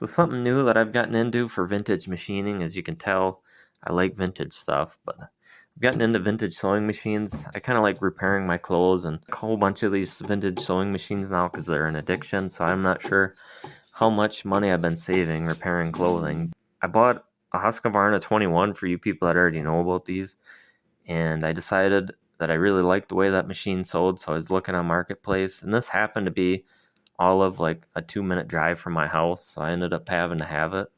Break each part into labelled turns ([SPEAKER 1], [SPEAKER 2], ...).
[SPEAKER 1] So something new that I've gotten into for vintage machining, as you can tell, I like vintage stuff, but I've gotten into vintage sewing machines. I kind of like repairing my clothes and a whole bunch of these vintage sewing machines now because they're an addiction, so I'm not sure how much money I've been saving repairing clothing. I bought a Husqvarna 21 for you people that already know about these, and I decided that I really liked the way that machine sold, so I was looking on Marketplace, and this happened to be all of like a 2-minute drive from my house, so I ended up having to have it.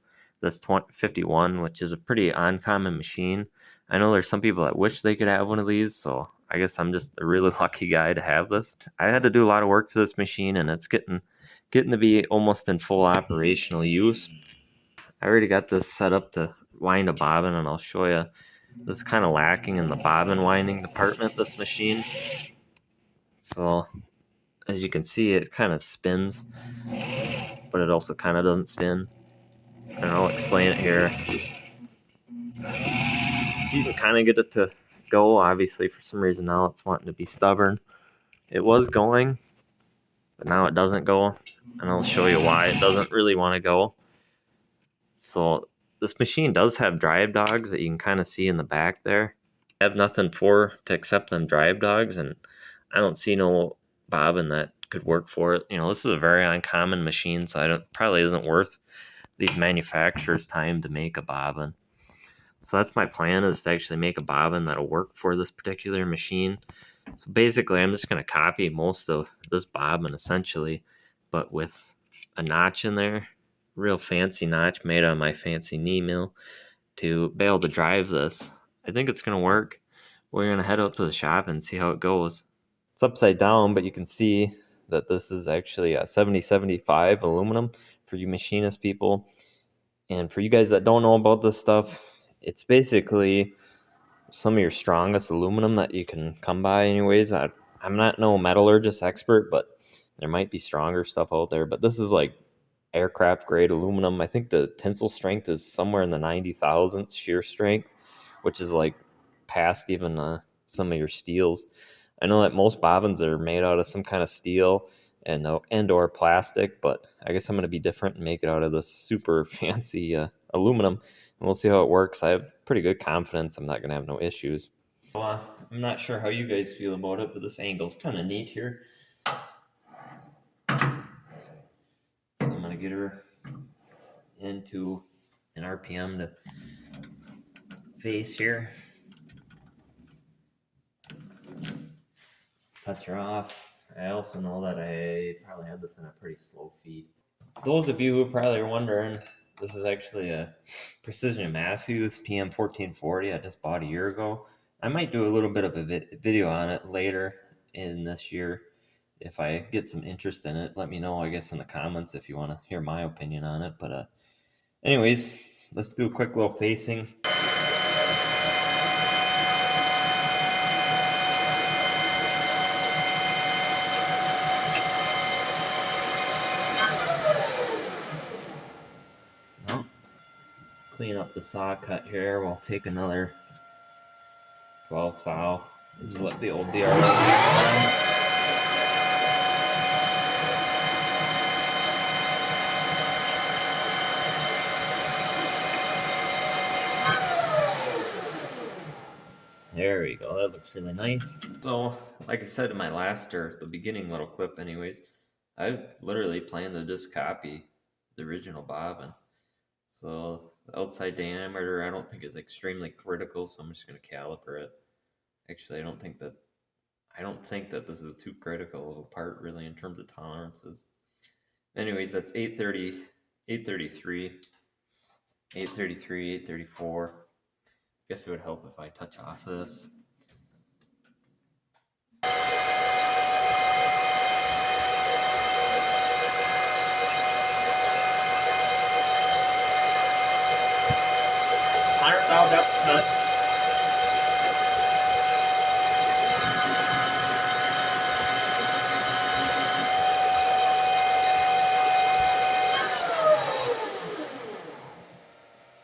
[SPEAKER 1] This 51, which is a pretty uncommon machine. I know there's some people that wish they could have one of these, so I guess I'm just a really lucky guy to have this. I had to do a lot of work to this machine, and it's getting to be almost in full operational use. I already got this set up to wind a bobbin, and I'll show you. This is kind of lacking in the bobbin winding department, this machine. So as you can see, it kind of spins, but it also kind of doesn't spin. And I'll explain it here. So you can kind of get it to go. Obviously, for some reason now it's wanting to be stubborn. It was going, but now it doesn't go. And I'll show you why it doesn't really want to go. So this machine does have drive dogs that you can kind of see in the back there. I have nothing to accept them drive dogs, and I don't see no bobbin that could work for it. You know, this is a very uncommon machine, so probably isn't worth these manufacturers' time to make a bobbin. So that's my plan, is to actually make a bobbin that'll work for this particular machine. So basically I'm just going to copy most of this bobbin essentially, but with a notch in there, real fancy notch made on my fancy knee mill to be able to drive this. I think it's going to work. We're going to head out to the shop and see how it goes. It's upside down, but you can see that this is actually a 7075 aluminum for you machinist people. And for you guys that don't know about this stuff, it's basically some of your strongest aluminum that you can come by anyways. I'm not no metallurgist expert, but there might be stronger stuff out there. But this is like aircraft grade aluminum. I think the tensile strength is somewhere in the 90,000th shear strength, which is like past even some of your steels. I know that most bobbins are made out of some kind of steel and or plastic, but I guess I'm going to be different and make it out of this super fancy aluminum, and we'll see how it works. I have pretty good confidence I'm not going to have no issues. So, I'm not sure how you guys feel about it, but this angle's kind of neat here. So I'm going to get her into an RPM to face here. Touch her off. I also know that I probably had this in a pretty slow feed. Those of you who probably are wondering, this is actually a Precision Matthews PM 1440 I just bought a year ago. I might do a little bit of a video on it later in this year if I get some interest in it. Let me know, I guess, in the comments if you want to hear my opinion on it. But anyways, let's do a quick little facing. Clean up the saw cut here. We'll take another 12 thou. This is what the old DR was. There we go. That looks really nice. So, like I said in my last, or the beginning little clip anyways, I literally plan to just copy the original bobbin. So the outside diameter I don't think is extremely critical, so I'm just going to caliper it. Actually, I don't think that this is too critical of a part really in terms of tolerances. Anyways, that's 830, 833, 833, 834. I guess it would help if I touch off this.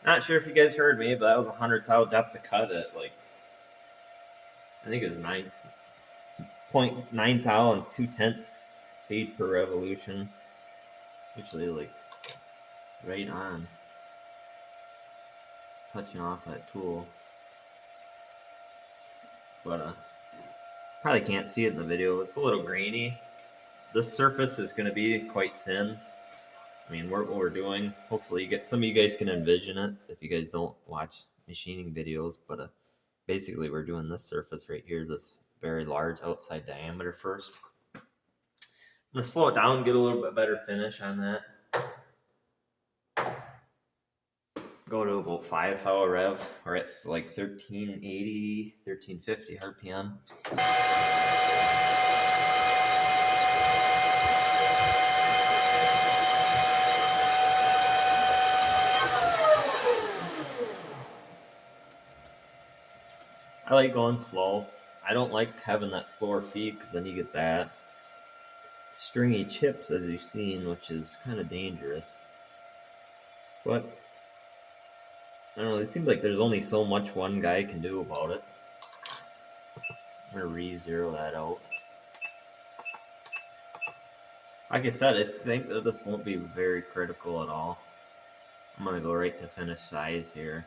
[SPEAKER 1] Not sure if you guys heard me, but that was 100 thou depth to cut at like, I think it was 9.9 thou and 2/10 feet per revolution. Usually like right on. Touching off that tool. But probably can't see it in the video. It's a little grainy. This surface is going to be quite thin. I mean, what we're doing, hopefully some of you guys can envision it if you guys don't watch machining videos, but basically we're doing this surface right here, this very large outside diameter first. I'm going to slow it down, get a little bit better finish on that. Go to about 5 rev. We're at like 1380, 1350 RPM. I like going slow. I don't like having that slower feed because then you get that stringy chips as you've seen, which is kind of dangerous. But I don't know, it seems like there's only so much one guy can do about it. I'm going to re-zero that out. Like I said, I think that this won't be very critical at all. I'm going to go right to finish size here.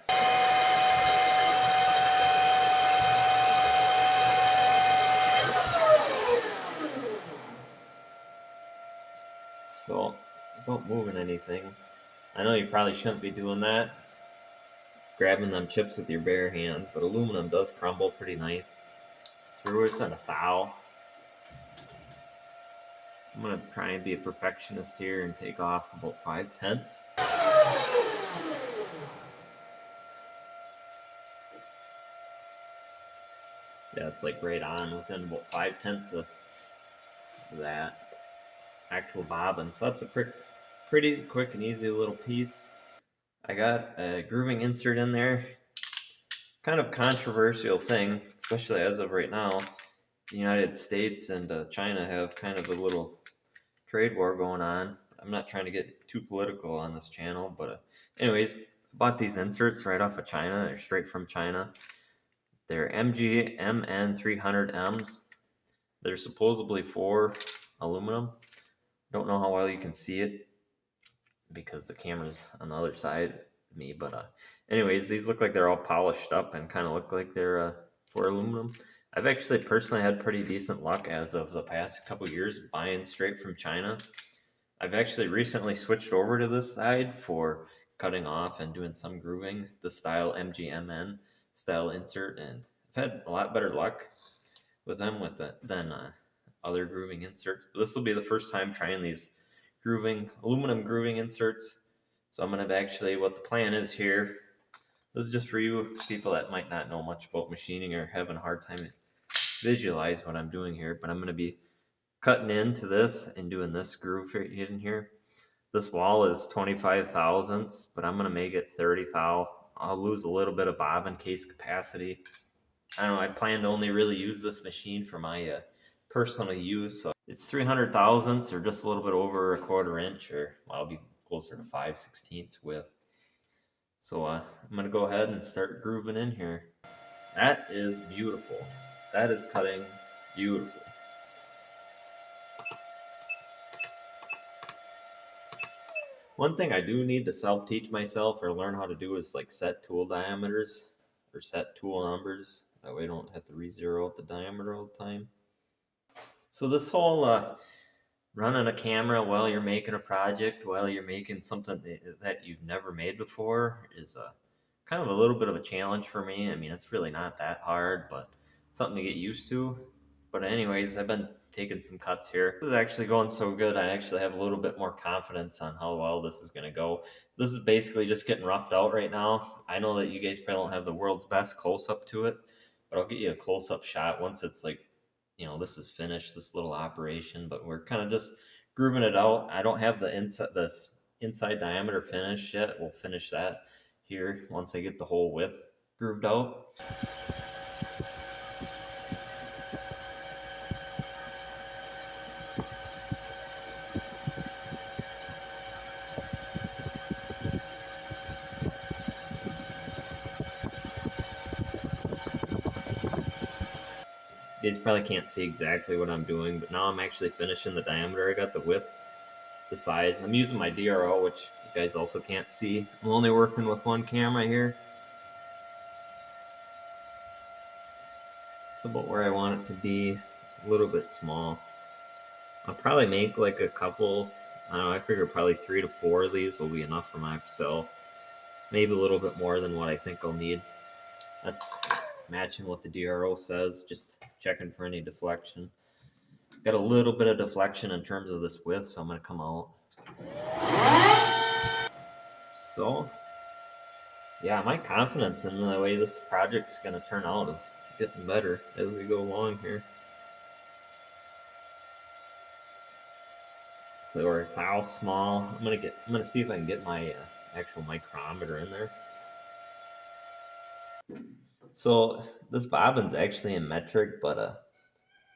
[SPEAKER 1] So, without moving anything, I know you probably shouldn't be doing that, grabbing them chips with your bare hands, but aluminum does crumble pretty nice through it on a thou. I'm going to try and be a perfectionist here and take off about 5/10. Yeah, it's like right on within about 5/10 of that actual bobbin. So that's a pretty quick and easy little piece. I got a grooving insert in there. Kind of controversial thing, especially as of right now. The United States and China have kind of a little trade war going on. I'm not trying to get too political on this channel, but anyways, bought these inserts right off of China. They're straight from China. They're MN 300Ms. They're supposedly for aluminum. Don't know how well you can see it because the camera's on the other side of me, but anyways, these look like they're all polished up and kind of look like they're for aluminum. I've actually personally had pretty decent luck as of the past couple years buying straight from China. I've actually recently switched over to this side for cutting off and doing some grooving, the style MGMN style insert, and I've had a lot better luck with them than other grooving inserts. But this will be the first time trying these aluminum grooving inserts. So I'm going to actually, what the plan is here, this is just for you people that might not know much about machining or having a hard time to visualize what I'm doing here, but I'm going to be cutting into this and doing this groove right in here. This wall is 25 thousandths, but I'm going to make it 30 thou. I'll lose a little bit of bobbin case capacity. I don't know, I plan to only really use this machine for my personal use. So it's 300 thousandths or just a little bit over a 1/4 inch, or I'll be closer to 5/16 width. So I'm going to go ahead and start grooving in here. That is beautiful. That is cutting beautiful. One thing I do need to self-teach myself or learn how to do is like set tool diameters or set tool numbers. That way I don't have to re-zero out the diameter all the time. So this whole running a camera while you're making a project, while you're making something that you've never made before is kind of a little bit of a challenge for me. I mean, it's really not that hard, but something to get used to. But anyways, I've been taking some cuts here. This is actually going so good, I actually have a little bit more confidence on how well this is going to go. This is basically just getting roughed out right now. I know that you guys probably don't have the world's best close-up to it, but I'll get you a close-up shot once it's like, you know, this is finished, this little operation, but we're kind of just grooving it out. I don't have the inside diameter finished yet. We'll finish that here once I get the whole width grooved out. You guys probably can't see exactly what I'm doing, but now I'm actually finishing the diameter. I got the width, the size. I'm using my DRO, which guys also can't see. I'm only working with one camera here. It's about where I want it to be, a little bit small. I'll probably make like a couple, I don't know, I figure probably 3 to 4 of these will be enough for myself. Maybe a little bit more than what I think I'll need. That's matching what the DRO says, just checking for any deflection. Got a little bit of deflection in terms of this width, so I'm going to come out. So, yeah, my confidence in the way this project's going to turn out is getting better as we go along here. So we're how small. I'm gonna see if I can get my actual micrometer in there. So this bobbin's actually in metric, but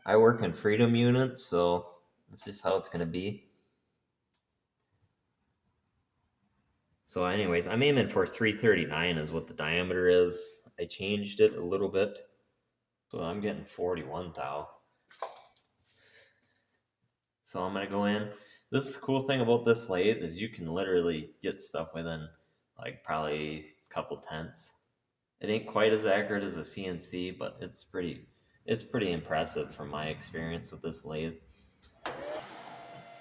[SPEAKER 1] I work in freedom units, so that's just how it's gonna be. So anyways, I'm aiming for 339 is what the diameter is. I changed it a little bit, so I'm getting 41 thou. So I'm gonna go in. This is the cool thing about this lathe is you can literally get stuff within like probably a couple tenths. It ain't quite as accurate as a CNC, but it's pretty impressive from my experience with this lathe.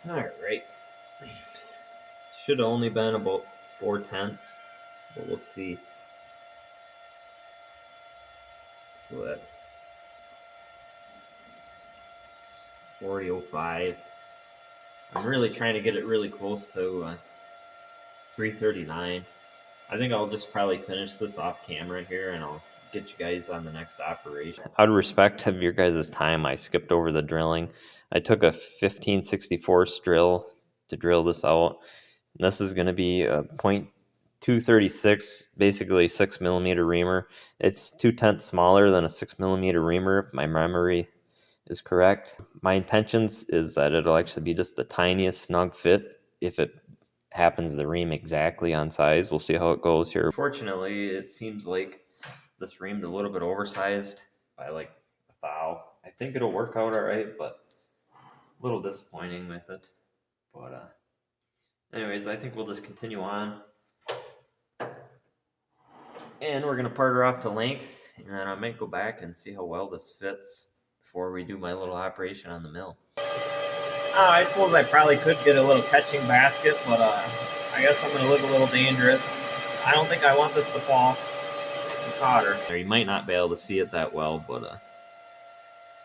[SPEAKER 1] All right, should have only been about 4/10, but we'll see. So that's 40.05. I'm really trying to get it really close to 339. I think I'll just probably finish this off camera here, and I'll get you guys on the next operation. Out of respect of your guys' time, I skipped over the drilling. I took a 15/64 drill to drill this out. And this is going to be a .236, basically 6mm reamer. It's 2/10 smaller than a 6mm reamer, if my memory is correct. My intentions is that it'll actually be just the tiniest snug fit. If it happens to ream exactly on size, we'll see how it goes here. Fortunately, it seems like this reamed a little bit oversized by like a thou. I think it'll work out all right, but a little disappointing with it. But anyways, I think we'll just continue on. And we're gonna part her off to length, and then I might go back and see how well this fits before we do my little operation on the mill. I suppose I probably could get a little catching basket, but I guess I'm gonna look a little dangerous. I don't think I want this to fall. I caught her. You might not be able to see it that well, but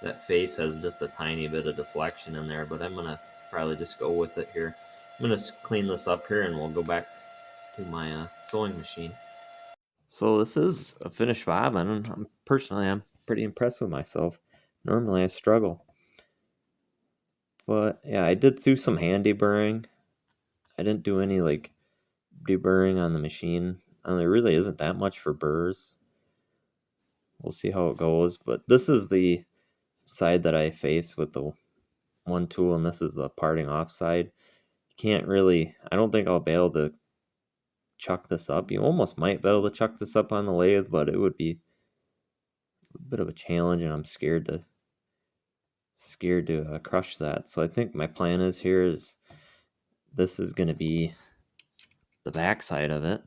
[SPEAKER 1] that face has just a tiny bit of deflection in there, but I'm gonna probably just go with it here. I'm gonna clean this up here and we'll go back to my sewing machine. So this is a finished bobbin, and I'm pretty impressed with myself. Normally I struggle. But yeah, I did do some hand deburring. I didn't do any like deburring on the machine. And there really isn't that much for burrs. We'll see how it goes. But this is the side that I face with the one tool, and this is the parting off side. You can't really, I don't think I'll be able to chuck this up. You almost might be able to chuck this up on the lathe, but it would be a bit of a challenge, and I'm scared to crush that. So I think my plan is here is this is going to be the back side of it,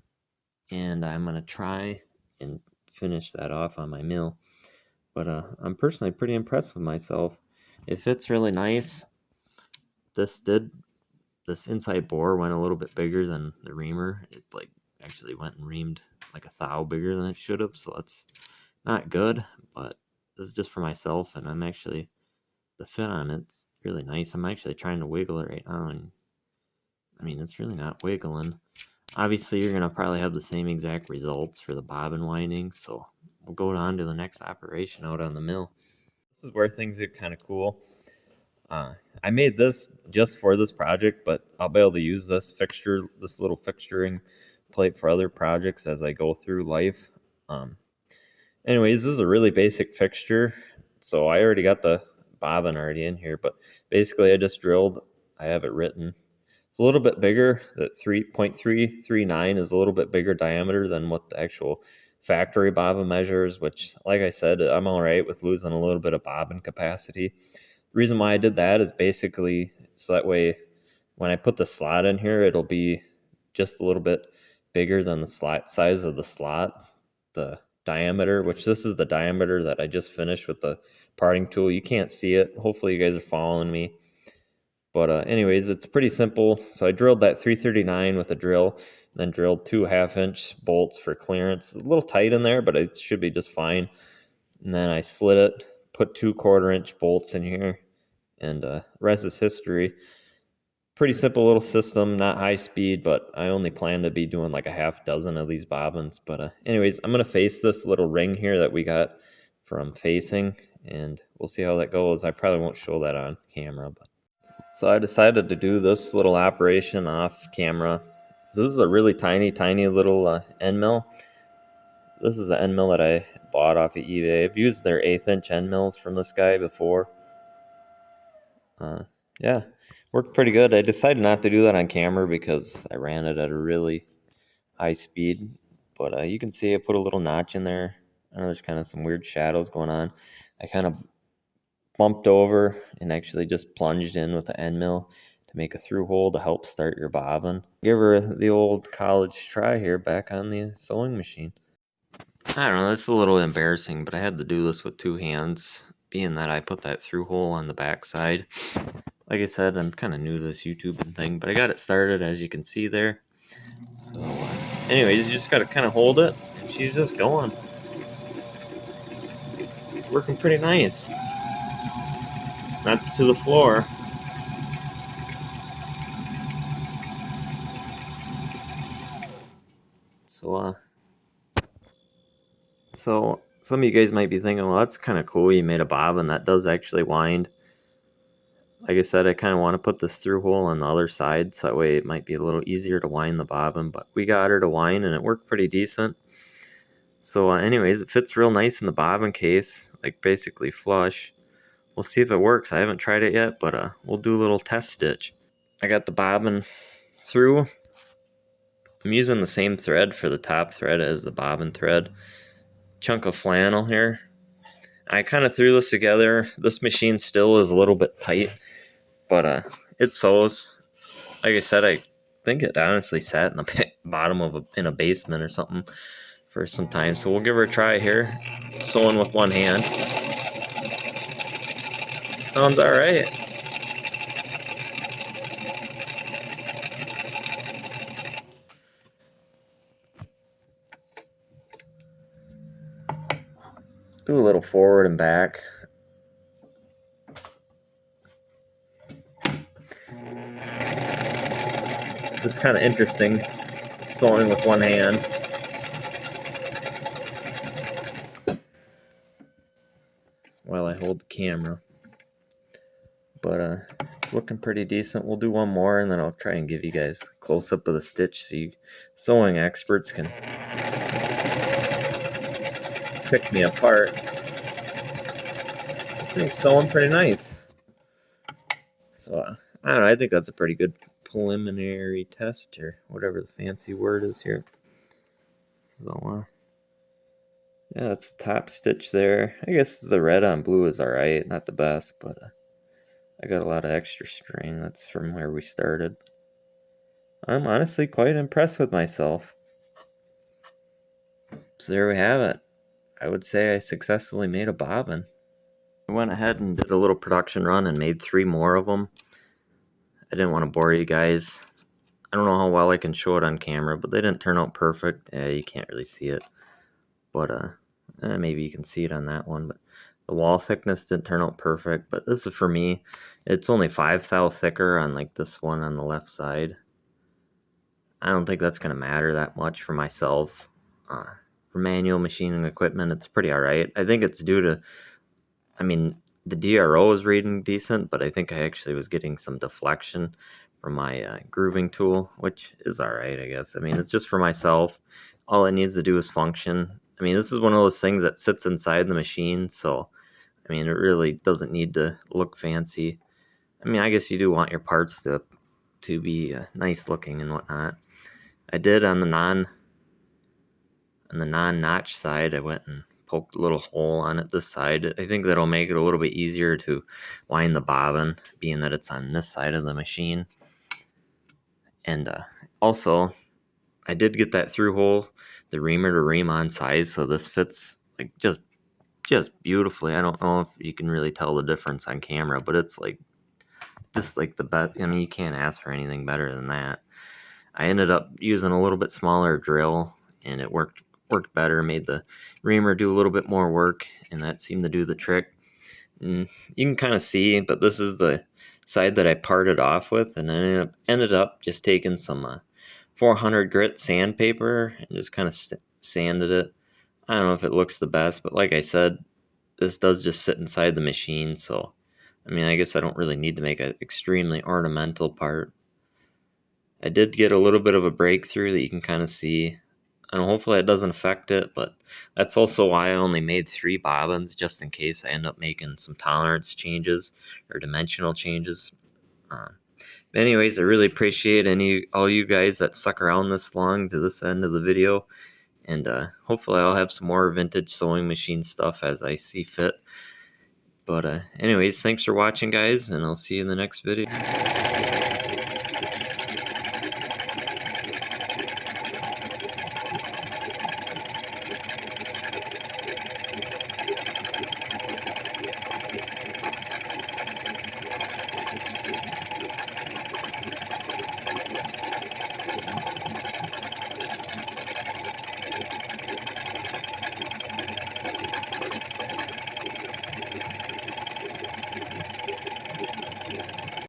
[SPEAKER 1] and I'm going to try and finish that off on my mill. But I'm personally pretty impressed with myself. It fits really nice. This inside bore went a little bit bigger than the reamer. It like actually went and reamed like a thou bigger than it should have, so that's not good, but this is just for myself, and I'm actually, the fit on it's really nice. I'm actually trying to wiggle it right now, and I mean, it's really not wiggling. Obviously, you're going to probably have the same exact results for the bobbin winding, so we'll go on to the next operation out on the mill. This is where things get kind of cool. I made this just for this project, but I'll be able to use this little fixturing plate for other projects as I go through life. Anyways, this is a really basic fixture. So I already got the bobbin already in here, but basically I just drilled, I have it written. It's a little bit bigger. That 3.339 is a little bit bigger diameter than what the actual factory bobbin measures, which, like I said, I'm all right with losing a little bit of bobbin capacity. The reason why I did that is basically so that way when I put the slot in here, it'll be just a little bit bigger than the size of the slot, the diameter, which this is the diameter that I just finished with the parting tool. You can't see it. Hopefully you guys are following me. But anyways, it's pretty simple. So I drilled that 339 with a drill, and then drilled 2 1/2-inch bolts for clearance. A little tight in there, but it should be just fine. And then I slid it, put 2 1/4-inch bolts in here, and rest is history. Pretty simple little system, not high speed, but I only plan to be doing like a 6 of these bobbins. But anyways, I'm going to face this little ring here that we got from facing, and we'll see how that goes. I probably won't show that on camera, but so I decided to do this little operation off camera. So this is a really tiny little end mill. This is the end mill that I bought off of eBay. I've used their 1/8-inch end mills from this guy before. Yeah, worked pretty good. I decided not to do that on camera because I ran it at a really high speed. But you can see I put a little notch in there. I know there's kind of some weird shadows going on. I kind of bumped over and actually just plunged in with the end mill to make a through hole to help start your bobbin. Give her the old college try here back on the sewing machine. I don't know, that's a little embarrassing, but I had to do this with 2 hands, being that I put that through hole on the back side. Like I said, I'm kind of new to this YouTube thing, but I got it started, as you can see there. So anyways, you just got to kind of hold it, and she's just going. Working pretty nice. That's to the floor. So some of you guys might be thinking, well, that's kind of cool. You made a bobbin that does actually wind. Like I said, I kind of want to put this through hole on the other side, so that way it might be a little easier to wind the bobbin. But we got her to wind, and it worked pretty decent. So anyways, it fits real nice in the bobbin case, like basically flush. We'll see if it works. I haven't tried it yet, but we'll do a little test stitch. I got the bobbin through. I'm using the same thread for the top thread as the bobbin thread. Chunk of flannel here. I kind of threw this together. This machine still is a little bit tight, but it sews. Like I said, I think it honestly sat in the bottom of in a basement or something for some time. So we'll give her a try here. Sewing with one hand. Sounds all right. Do a little forward and back. It's kind of interesting, sewing with one hand. While I hold the camera. But it's looking pretty decent. We'll do one more, and then I'll try and give you guys a close-up of the stitch so you sewing experts can pick me apart. This thing's sewing pretty nice. So I don't know, I think that's a pretty good preliminary test, or whatever the fancy word is here. So yeah, that's the top stitch there. I guess the red on blue is alright, not the best, but I got a lot of extra string. That's from where we started. I'm honestly quite impressed with myself. So there we have it. I would say I successfully made a bobbin. I went ahead and did a little production run and made 3 more of them. I didn't want to bore you guys. I don't know how well I can show it on camera, but they didn't turn out perfect. You can't really see it. But maybe you can see it on that one. But the wall thickness didn't turn out perfect. But this is for me. It's only 5 thou thicker on like this one on the left side. I don't think that's going to matter that much for myself. For manual machining equipment, it's pretty alright. I think it's due to, I mean, the DRO is reading decent, but I think I actually was getting some deflection from my grooving tool, which is alright, I guess. I mean, it's just for myself. All it needs to do is function. I mean, this is one of those things that sits inside the machine, so, I mean, it really doesn't need to look fancy. I mean, I guess you do want your parts to be nice looking and whatnot. I did on the non-notch side, I went and poked a little hole on it this side. I think that'll make it a little bit easier to wind the bobbin, being that it's on this side of the machine. And also, I did get that through hole, the reamer to ream on size, so this fits like just beautifully. I don't know if you can really tell the difference on camera, but it's like just like the best. I mean, you can't ask for anything better than that. I ended up using a little bit smaller drill, and it worked better. Made the reamer do a little bit more work, and that seemed to do the trick. And you can kind of see, but this is the side that I parted off with, and I ended up just taking some 400 grit sandpaper and just kind of sanded it. I don't know if it looks the best, but like I said, this does just sit inside the machine, so I mean, I guess I don't really need to make an extremely ornamental part. I did get a little bit of a breakthrough that you can kind of see, and hopefully it doesn't affect it, but that's also why I only made 3 bobbins, just in case I end up making some tolerance changes or dimensional changes. But anyways, I really appreciate all you guys that stuck around this long to this end of the video, and hopefully I'll have some more vintage sewing machine stuff as I see fit. But anyways, thanks for watching, guys, and I'll see you in the next video.